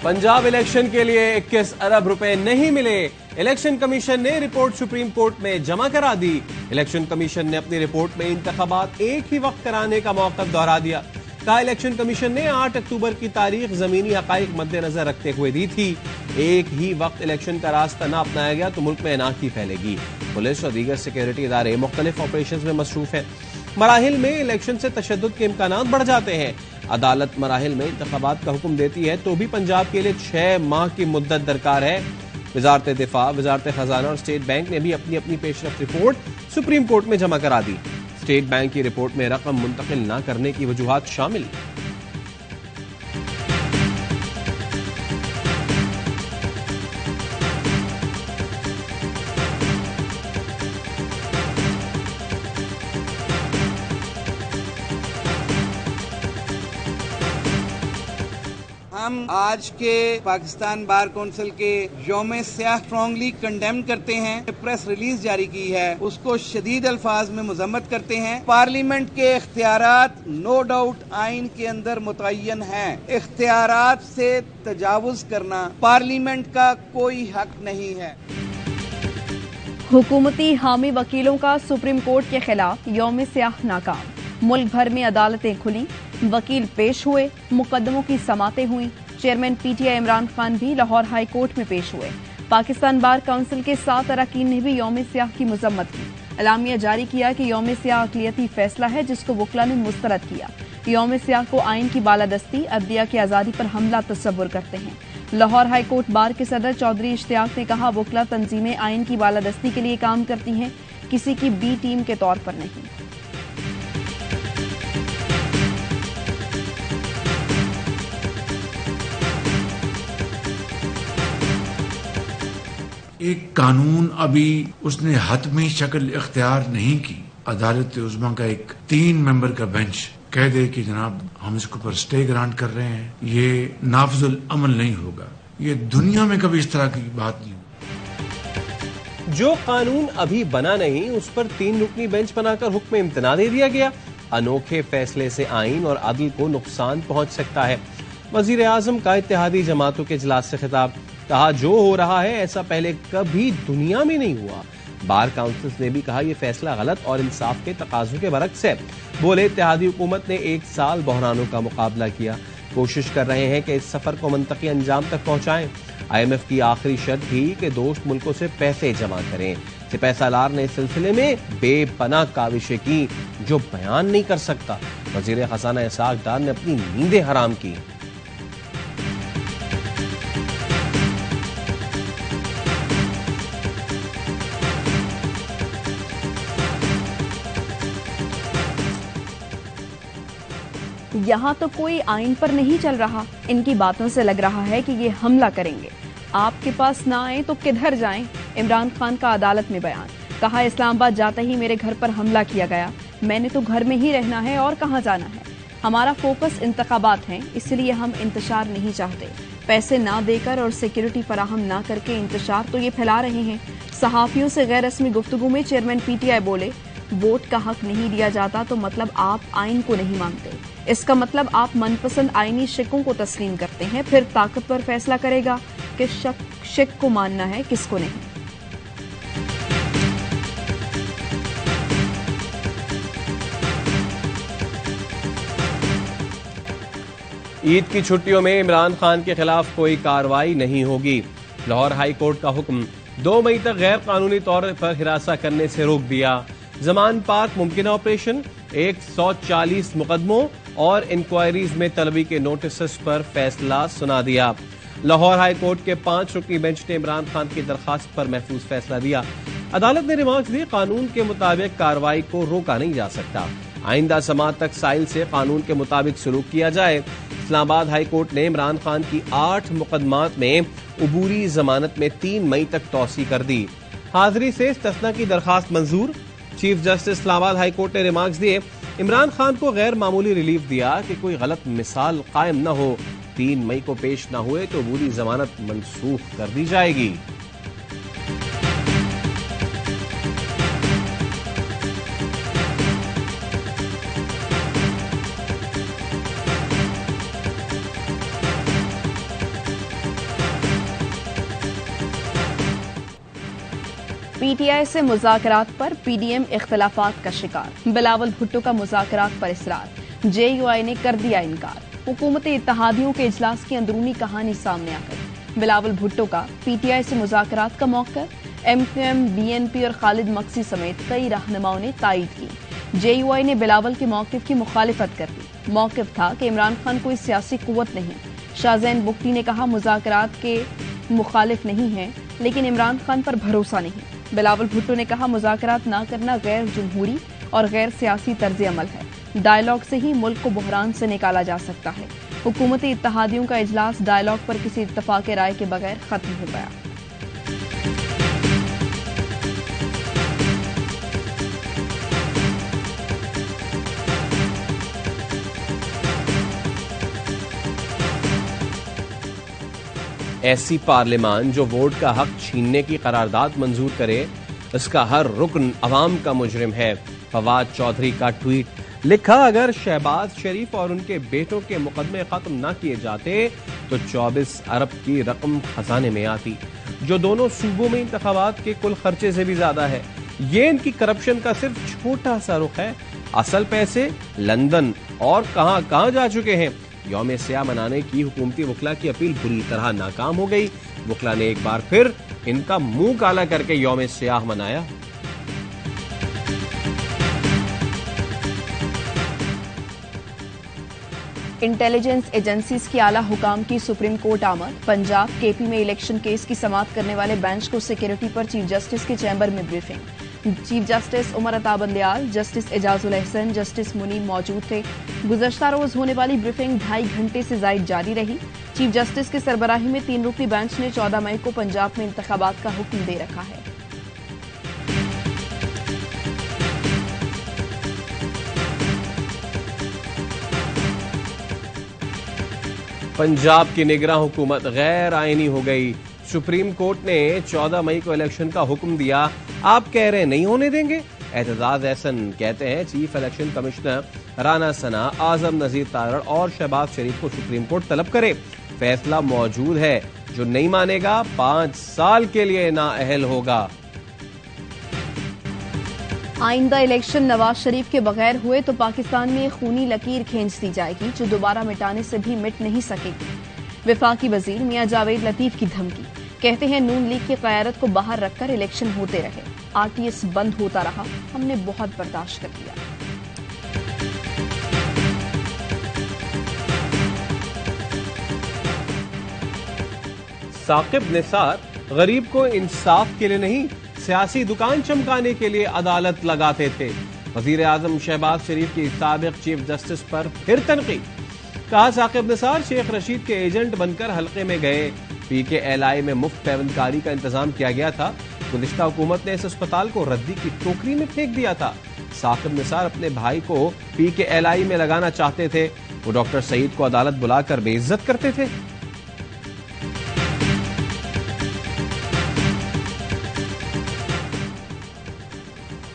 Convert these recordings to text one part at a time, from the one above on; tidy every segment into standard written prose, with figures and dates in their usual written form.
Punjab election के लिए 21 अरब रुपए नहीं मिले। इलेक्शन कमीशन ने रिपोर्ट सुप्रीम कोर्ट में जमा करा दी। इलेक्शन कमीशन ने अपनी रिपोर्ट में इंतखाबात एक ही वक्त कराने का मौक़िफ़ दोहरा दिया। कहा इलेक्शन कमीशन ने 8 अक्टूबर की तारीख जमीनी हकाइक मद्देनजर रखते हुए दी थी। एक ही वक्त इलेक्शन का रास्ता न अपनाया गया तो मुल्क में अनाकी फैलेगी। पुलिस और दीगर सिक्योरिटी इदारे मुख्तलिफ ऑपरेशन में मसरूफ है। मराहिल में इलेक्शन से तशद्दुद के इम्कानात बढ़ जाते हैं। अदालत मराहिल में इंतखाबात का हुक्म देती है तो भी पंजाब के लिए 6 माह की मुद्दत दरकार है। वजारत दिफा, वजारत खजाना और स्टेट बैंक ने भी अपनी अपनी पेशरफ रिपोर्ट सुप्रीम कोर्ट में जमा करा दी। स्टेट बैंक की रिपोर्ट में रकम मुंतकिल न करने की वजूहात शामिल। हम आज के पाकिस्तान बार काउंसिल के यौम सियाह स्ट्रांगली कंडेम करते हैं। प्रेस रिलीज जारी की है उसको शदीद अल्फाज में मजम्मत करते हैं। पार्लियामेंट के इख्तियारात नो डाउट आइन के अंदर मुतय्यन हैं। इख्तियारात से तजावुज करना पार्लियामेंट का कोई हक नहीं है। हुकूमती हामी वकीलों का सुप्रीम कोर्ट के खिलाफ यौम सियाह नाकाम। मुल्क भर में अदालतें खुली, वकील पेश हुए, मुकदमों की समातें हुई। चेयरमैन पीटीआई इमरान खान भी लाहौर हाई कोर्ट में पेश हुए। पाकिस्तान बार काउंसिल के 7 अरकान ने भी यौम सियाह की मजम्मत की। एलामिया जारी किया कि यौम सियाह अक़लियती फैसला है जिसको वकला ने मुस्तरद किया। यौम सियाह को आइन की बालादस्ती, अदलिया की आज़ादी पर हमला तस्वुर करते हैं। लाहौर हाई कोर्ट बार के सदर चौधरी इश्तियाक ने कहा वकला तंजीमें आइन की बालादस्ती के लिए काम करती हैं, किसी की बी टीम के तौर पर नहीं। एक कानून अभी उसने हतमी शक्ल इख्तियार नहीं की। अदालत उज़्मा का एक 3 मेंबर का बेंच कह दे कि जनाब हम इसके ऊपर स्टे ग्रांट कर रहे हैं, ये नाफिजुल अमल नहीं होगा। ये दुनिया में कभी इस तरह की बात नहीं हुई। जो कानून अभी बना नहीं उस पर 3 रुकनी बेंच बनाकर हुक्म इम्तना दे दिया गया। अनोखे फैसले से आइन और अदल को नुकसान पहुंच सकता है। वजीर आजम का इत्तेहादी जमातों के इजलास से खिताब। कहा जो हो रहा है ऐसा पहले कभी दुनिया में नहीं हुआ। बार काउंसिल ने भी कहा यह फैसला गलत और इंसाफ के तकाजों के बरक्स है। बोले इत्तेहादी हुकूमत ने 1 साल बहरानों का मुकाबला किया, कोशिश कर रहे हैं कि इस सफर को मंतकी अंजाम तक पहुंचाएं। IMF की आखिरी शर्त थी कि दोस्त मुल्कों से पैसे जमा करें। सिपह सालार ने इस सिलसिले में बेपनाह काविशें की जो बयान नहीं कर सकता। वजीर खजाना इसहाक डार ने अपनी नींदें हराम की। यहाँ तो कोई आइन पर नहीं चल रहा। इनकी बातों से लग रहा है कि ये हमला करेंगे। आपके पास ना आए तो किधर जाएं? इमरान खान का अदालत में बयान। कहा इस्लामाबाद जाते ही मेरे घर पर हमला किया गया, मैंने तो घर में ही रहना है और कहाँ जाना है। हमारा फोकस इंतखाबात हैं, इसलिए हम इंतशार नहीं चाहते। पैसे ना देकर और सिक्योरिटी फराहम ना करके इंतशार तो ये फैला रहे हैं। सहाफियों से गैर रस्मी गुफ्तगू में चेयरमैन पीटीआई बोले वोट का हक नहीं दिया जाता तो मतलब आप आइन को नहीं मानते। इसका मतलब आप मनपसंद आईनी शिकों को तस्लीम करते हैं। फिर ताकतवर फैसला करेगा कि शिक को मानना है किसको नहीं। ईद की छुट्टियों में इमरान खान के खिलाफ कोई कार्रवाई नहीं होगी। लाहौर हाई कोर्ट का हुक्म। 2 मई तक गैर कानूनी तौर पर हिरासत करने से रोक दिया। जमान पार्क मुमकिन ऑपरेशन, 140 मुकदमों और इंक्वायरीज में तलबी के नोटिस पर फैसला सुना दिया। लाहौर हाई कोर्ट के 5 रुकनी बेंच ने इमरान खान की दरखास्त पर महफूज फैसला दिया। अदालत ने रिमार्क्स दिए कानून के मुताबिक कार्रवाई को रोका नहीं जा सकता। आइंदा समाअत तक साइल से कानून के मुताबिक सलूक किया जाए। इस्लामाबाद हाई कोर्ट ने इमरान खान की 8 मुकदमात में उबूरी जमानत में 3 मई तक तौसी कर दी। हाजिरी से इस्तस्ना की दरखास्त मंजूर। Chief justice Islamabad high court ने रिमार्क्स दिए इमरान खान को गैर मामूली रिलीफ दिया कि कोई गलत मिसाल कायम न हो। 3 मई को पेश न हुए तो उबूरी जमानत मनसूख कर दी जाएगी। पीटीआई से मुज़ाकरात पर पीडीएम इख्तलाफात का शिकार। बिलावल भुट्टो का मुज़ाकरात पर इसरार। जेयूआई ने कर दिया इनकार। हुकूमती इत्तेहादियों के इजलास की अंदरूनी कहानी सामने आ गई। बिलावल भुट्टो का पीटीआई से मुज़ाकरात का मौक़िफ़। एमक्यूएम, बीएनपी और खालिद मक्सी समेत कई रहनुमाओं ने तायीद की। जेयूआई ने बिलावल के मौक़िफ़ की मुखालिफत कर दी। मौक़िफ़ था कि इमरान खान कोई सियासी कुव्वत नहीं। शाहजैन बुख्ती ने कहा मुज़ाकरात के मुखालिफ नहीं है, लेकिन इमरान खान पर भरोसा नहीं। बिलावल भुट्टो ने कहा मुज़ाकरात न करना गैर जमहूरी और गैर सियासी तर्ज अमल है। डायलॉग से ही मुल्क को बहरान से निकाला जा सकता है। हुकूमती इत्तेहादियों का इजलास डायलॉग पर किसी इत्तफाक राय के बगैर खत्म हो गया। ऐसी पार्लियामान जो वोट का हक छीनने की करारदाद मंजूर करे, इसका हर रुकन अवाम का मुजरिम है। फवाद चौधरी का ट्वीट लिखा, अगर शहबाज शरीफ और उनके बेटों के मुकदमे खत्म न किए जाते तो 24 अरब की रकम खजाने में आती, जो दोनों सूबों में इंतखाबात के कुल खर्चे से भी ज्यादा है। ये इनकी करप्शन का सिर्फ छोटा सा रुख है। असल पैसे लंदन और कहां जा चुके हैं। यौम सियाह मनाने की हुकूमती वकला की अपील बुरी तरह नाकाम हो गई। वकला ने एक बार फिर इनका मुंह काला करके यौम सियाह मनाया। इंटेलिजेंस एजेंसीज की आला हुकाम की सुप्रीम कोर्ट आमद। पंजाब केपी में इलेक्शन केस की समाअत करने वाले बेंच को सिक्योरिटी पर चीफ जस्टिस के चैम्बर में briefing. Chief justice Umar Ata Bandial, justice Ejazul Ehsan, justice मुनीम मौजूद थे। गुज़श्ता रोज होने वाली ब्रीफिंग 2.5 घंटे से जायद जारी रही। चीफ जस्टिस की सरबराही में 3 रुकनी बेंच ने 14 मई को पंजाब में इंतखाबात का हुक्म दे रखा है। पंजाब की निगरान हुकूमत गैर आईनी हो गई। सुप्रीम कोर्ट ने 14 मई को इलेक्शन का हुक्म दिया, आप कह रहे नहीं होने देंगे। एतजाज एहसन कहते हैं चीफ इलेक्शन कमिश्नर राना सना, आजम नजीर तारड़ और शहबाज शरीफ को सुप्रीम कोर्ट तलब करे। फैसला मौजूद है, जो नहीं मानेगा 5 साल के लिए नाअहल होगा। आइंदा इलेक्शन नवाज शरीफ के बगैर हुए तो पाकिस्तान में खूनी लकीर खींच दी जाएगी, जो दोबारा मिटाने से भी मिट नहीं सकेगी। विफाकी वजीर मियां जावेद लतीफ की धमकी। कहते हैं नून लीग की क़यादत को बाहर रखकर इलेक्शन होते रहे, आरटीएस बंद होता रहा, हमने बहुत बर्दाश्त कर लिया। साकिब निसार गरीब को इंसाफ के लिए नहीं, सियासी दुकान चमकाने के लिए अदालत लगाते थे। वजीर आजम शहबाज शरीफ की साबिक चीफ जस्टिस पर फिर तनकीद। कहा साकिब निसार शेख रशीद के एजेंट बनकर हल्के में गए। PKLI में मुफ्त पैबंदकारी का इंतजाम किया गया था। गुज़िश्ता हुकूमत ने इस अस्पताल को रद्दी की टोकरी में फेंक दिया था। साकिब निसार अपने भाई को PKLI में लगाना चाहते थे। वो डॉक्टर सईद को अदालत बुलाकर बेइज्जत करते थे।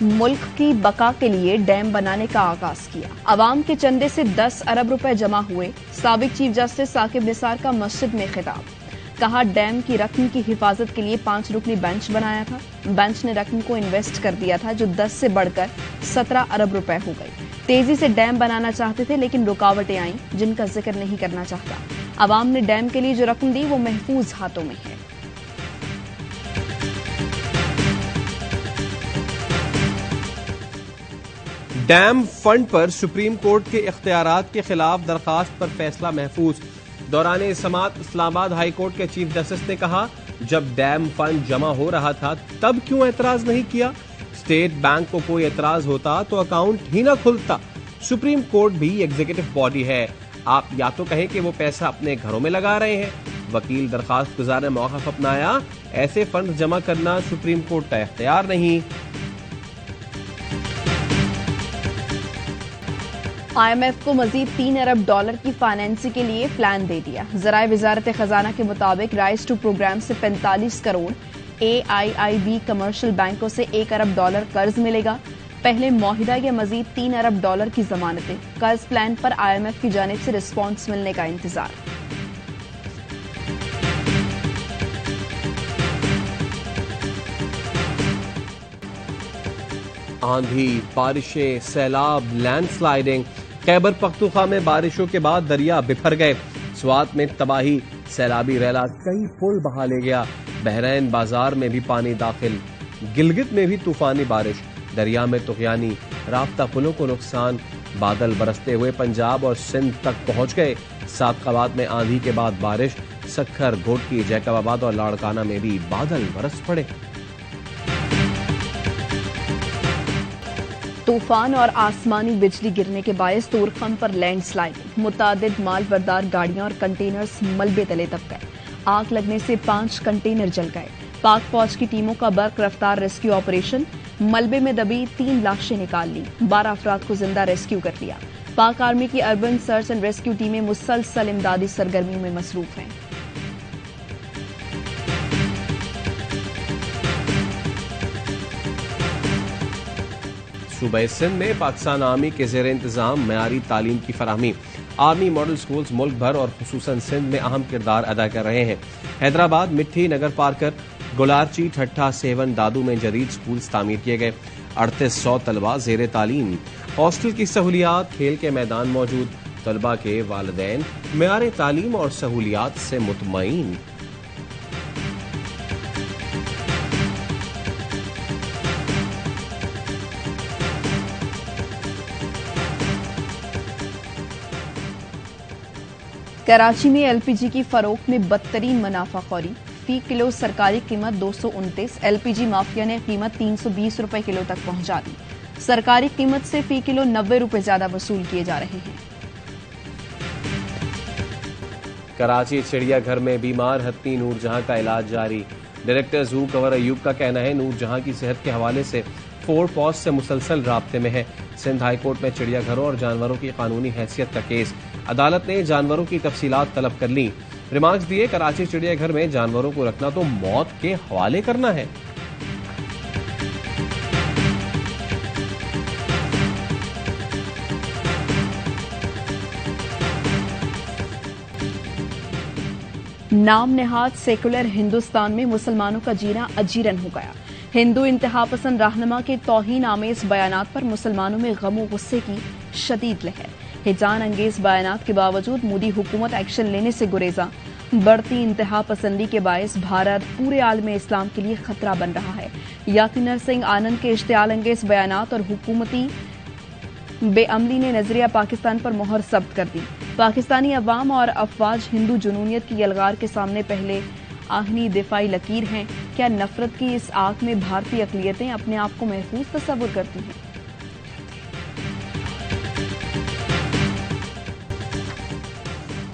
मुल्क की बका के लिए डैम बनाने का आगाज किया। अवाम के चंदे से 10 अरब रुपए जमा हुए। साबिक चीफ जस्टिस साकिब निसार का मस्जिद में खिताब। कहा डैम की रकम की हिफाजत के लिए 5 रुकनी बेंच बनाया था। बेंच ने रकम को इन्वेस्ट कर दिया था, जो 10 से बढ़कर 17 अरब रुपए हो गई। तेजी से डैम बनाना चाहते थे, लेकिन रुकावटें आईं, जिनका जिक्र नहीं करना चाहता। अवाम ने डैम के लिए जो रकम दी वो महफूज हाथों में है। डैम फंड पर सुप्रीम कोर्ट के इख्तियारात के खिलाफ दरखास्त पर फैसला महफूज। दौरान समाअत इस्लामाबाद हाई कोर्ट के चीफ जस्टिस ने कहा, जब डैम फंड जमा हो रहा था तब क्यों एतराज नहीं किया। स्टेट बैंक को कोई एतराज होता तो अकाउंट ही ना खुलता। सुप्रीम कोर्ट भी एग्जीक्यूटिव बॉडी है, आप या तो कहें कि वो पैसा अपने घरों में लगा रहे हैं। वकील दरखास्त गुजार ने मौक़िफ़ अपनाया, ऐसे फंड जमा करना सुप्रीम कोर्ट का इख्तियार नहीं। IMF को मजीद 3 अरब डॉलर की फाइनेंसिंग के लिए प्लान दे दिया। ज़राए वजारत खजाना के मुताबिक राइज टू प्रोग्राम से 45 करोड़, AIIB कमर्शियल बैंकों से 1 अरब डॉलर कर्ज मिलेगा। पहले मुआहिदा या मजीद 3 अरब डॉलर की जमानतें। कर्ज प्लान पर IMF की जानिब से रिस्पॉन्स मिलने का इंतजार। आंधी, बारिशें, सैलाब, लैंडस्लाइडिंग। खैबर पख्तूनख्वा में बारिशों के बाद दरिया बिफर गए। स्वात में तबाही, सैलाबी रैला कई पुल बहा ले गया। बहरैन बाजार में भी पानी दाखिल। गिलगित में भी तूफानी बारिश, दरिया में तुगयानी, राब्ता पुलों को नुकसान। बादल बरसते हुए पंजाब और सिंध तक पहुंच गए। सादकाबाद में आंधी के बाद बारिश, सक्खर, घोटकी, जैकबाबाद और लाड़काना में भी बादल बरस पड़े। तूफान और आसमानी बिजली गिरने के बायस तोरखम पर लैंडस्लाइडिंग, मुतादिद माल बरदार गाड़ियां और कंटेनर्स मलबे तले दब गए। आग लगने से 5 कंटेनर जल गए। पाक फौज की टीमों का बर्क रफ्तार रेस्क्यू ऑपरेशन, मलबे में दबी 3 लाशें निकाल ली, 12 अफराद को जिंदा रेस्क्यू कर लिया। पाक आर्मी की अर्बन सर्च एंड रेस्क्यू टीमें मुसलसल इमदादी सरगर्मियों में मसरूफ हैं। सूबे सिंध में पाकिस्तान आर्मी के ज़ेर इंतजाम मयारी तालीम की फराहमी। आर्मी मॉडल स्कूल्स मुल्क भर और खुसूसन सिंध में अहम किरदार अदा कर रहे हैं। हैदराबाद, मिट्टी, नगर पार्कर, गुलारची, ठट्ठा, सेवन, दादू में जदीद स्कूल्स तामीर किए गए। 3800 तलबा ज़ेर तालीम। हॉस्टल की सहूलियात, खेल के मैदान मौजूद। तलबा के वालिदैन मयार तालीम और सहूलियात से मुतमईन। कराची में एलपीजी की फरोख्त में बदतरीन मुनाफाखोरी। फी किलो सरकारी कीमत 229, एलपीजी माफिया ने कीमत 320 रुपए किलो तक पहुंचा दी। सरकारी कीमत से फी किलो 90 रुपए ज्यादा वसूल किए जा रहे हैं। कराची चिड़ियाघर में बीमार हत्ती नूरजहां का इलाज जारी। डायरेक्टर जू कंवर अयूब का कहना है नूरजहां की सेहत के हवाले से फोर्ड पोस्ट से मुसलसल राब्ते में है। सिंध हाई कोर्ट में चिड़ियाघरों और जानवरों की कानूनी हैसियत का केस। अदालत ने जानवरों की तफसीलात तलब कर ली। रिमार्क्स दिए, कराची चिड़ियाघर में जानवरों को रखना तो मौत के हवाले करना है। नाम नेहाद सेकुलर हिंदुस्तान में मुसलमानों का जीना अजीरन हो गया। हिंदू इंतहा पसंद रहनुमा के तौहीन आमेज बयानात पर मुसलमानों में गम और गुस्से की शदीद लहर। हिजान अंगेज बयानात के बावजूद मोदी हुकूमत एक्शन लेने से गुरेजा। बढ़ती इंतहा पसंदी के बायस भारत पूरे आलम इस्लाम के लिए खतरा बन रहा है। याकीन सिंह आनंद के इश्तियाल अंगेज बयानात और हुकूमती बेअमली ने नजरिया पाकिस्तान पर मोहर जब्त कर दी। पाकिस्तानी अवाम और अफवाज हिंदू जुनूनियत की यलगार के सामने पहले आहनी दिफाई लकीर हैं। क्या नफरत की इस आग में भारतीय अक़लियतें अपने आप को महफूज तस्वुर करती हैं?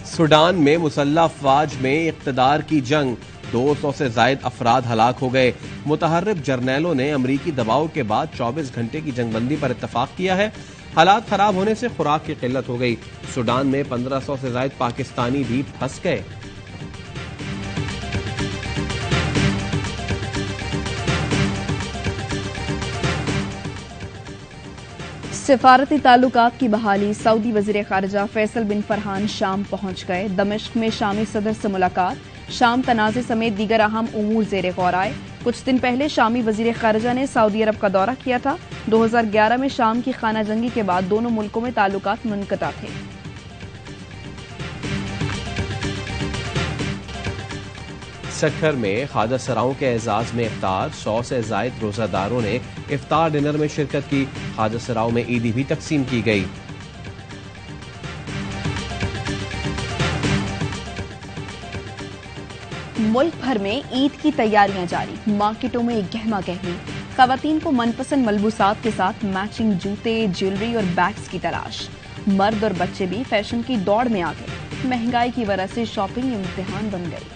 सूडान में मुसल्लह अफवाज में इक़्तिदार की जंग, 200 से जायद अफराद हलाक हो गए। मुतहर्रिब जर्नैलों ने अमरीकी दबाव के बाद 24 घंटे की जंगबंदी पर इत्तफाक किया है। हालात खराब होने से खुराक की किल्लत हो गई। सूडान में 1500 से जायद पाकिस्तानी भी फंस गए। सिफारती ताल्लुकात की बहाली। सऊदी वज़ीर ख़ारिजा फैसल बिन फरहान शाम पहुंच गए। दमिश्क में शामी सदर से मुलाकात। शाम तनाज़े समेत दीगर अहम उमूर ज़ेरे गौर आए। कुछ दिन पहले शामी वज़ीर ख़ारिजा ने सऊदी अरब का दौरा किया था। 2011 में शाम की खाना जंगी के बाद दोनों मुल्कों में ताल्लुकात मुनक़ता थे। सक्खर में ख्वाजा सराओं के एजाज में इफ्तार। 100 से जायद रोजादारों ने इफ्तार डिनर में शिरकत की। ख्वाजा सराओं में ईदी भी तकसीम की गई। मुल्क भर में ईद की तैयारियां जारी। मार्केटों में गहमा गहमी। खवातीन को मनपसंद मलबूसात के साथ मैचिंग जूते, ज्वेलरी और बैग्स की तलाश। मर्द और बच्चे भी फैशन की दौड़ में आ गए। महंगाई की वजह से शॉपिंग इम्तिहान बन गई।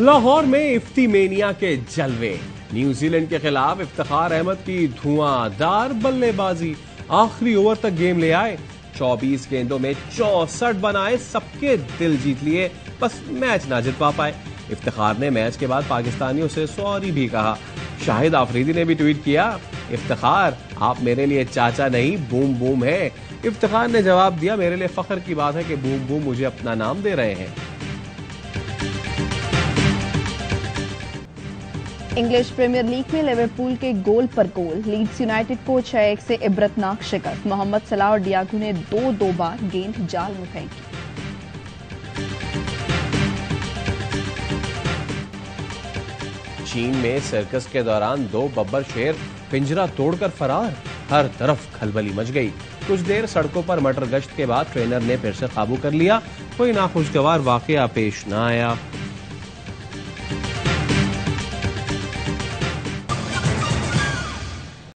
लाहौर में इफ्तिमेनिया के जलवे। न्यूजीलैंड के खिलाफ इफ्तिखार अहमद की धुआंधार बल्लेबाजी। आखिरी ओवर तक गेम ले आए। 24 गेंदों में 64 बनाए, सबके दिल जीत लिए, बस मैच ना जितवा पाए। इफ्तिखार ने मैच के बाद पाकिस्तानियों से सॉरी भी कहा। शाहिद आफरीदी ने भी ट्वीट किया, इफ्तिखार आप मेरे लिए चाचा नहीं बूम बूम है। इफ्तिखार ने जवाब दिया, मेरे लिए फख्र की बात है कि बूम बूम मुझे अपना नाम दे रहे हैं। इंग्लिश प्रीमियर लीग में लिवरपूल के गोल पर गोल, लीड्स यूनाइटेड को 6-1 से इबरतनाक शिकस्त। मोहम्मद सलाह और डियागो ने दो बार गेंद जाल में फेंकी। चीन में सर्कस के दौरान 2 बब्बर शेर पिंजरा तोड़कर फरार, हर तरफ खलबली मच गई। कुछ देर सड़कों पर मटर गश्त के बाद ट्रेनर ने फिर से काबू कर लिया, कोई नाखुशगवार वाकया पेश न आया।